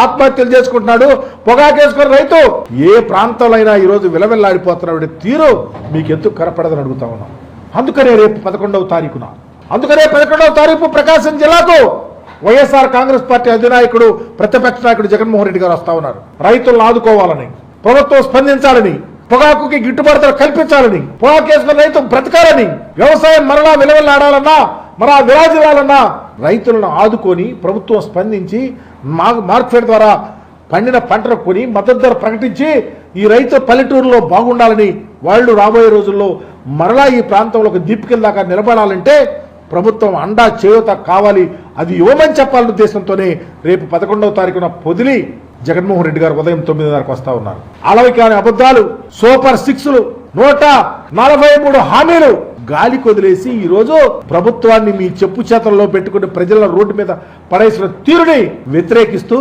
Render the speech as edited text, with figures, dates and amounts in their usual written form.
ఆత్మహత్యలు చేసుకుంటున్నాడు, పొగాకేసుకున్న రైతు ఏ ప్రాంతంలో అయినా ఈరోజు విలవిల్లాడిపోతున్న తీరు మీకు ఎందుకు కనపడదని అడుగుతా ఉన్నాం. అందుకనే రేపు 11వ తారీఖు ప్రకాశం జిల్లాకు వైఎస్ఆర్ కాంగ్రెస్ పార్టీ అధినాయకుడు ప్రతిపక్ష నాయకుడు జగన్మోహన్ రెడ్డి గారు వస్తా ఉన్నారు. రైతులను ఆదుకోవాలని, ప్రభుత్వం స్పందించాలని, పొగాకుకి గిట్టుబాటు ధర కల్పించాలని, పొగాకేసుకున్న రైతు బ్రతకాలని, వ్యవసాయం మరలా విలవిల్లాడాలన్నా, మరలా విరాజిల్లాలన్నా రైతులను ఆదుకొని ప్రభుత్వం స్పందించి మార్కెట్ ద్వారా పండిన పంటను కొని మద్దతు ధర ప్రకటించి ఈ రైతు పల్లెటూరులో బాగుండాలని, వాళ్ళు రాబోయే రోజుల్లో మరలా ఈ ప్రాంతంలో ఒక దీపికల్లాగా నిలబడాలంటే ప్రభుత్వం అండా చేయూత కావాలి, అది ఇవ్వమని చెప్పాలనే ఉద్దేశంతోనే రేపు 11వ తారీఖున పొదిలి జగన్మోహన్ రెడ్డి గారు ఉదయం 9:30 వస్తా ఉన్నారు. అలవికాని అబద్ధాలు, సూపర్ 6లు, 143 హామీలు గాలి కొదిలేసి ఈరోజు ప్రభుత్వాన్ని మీ చెప్పు చేతల్లో పెట్టుకుని ప్రజల రోడ్డు మీద పడేసిన తీరుని వ్యతిరేకిస్తూ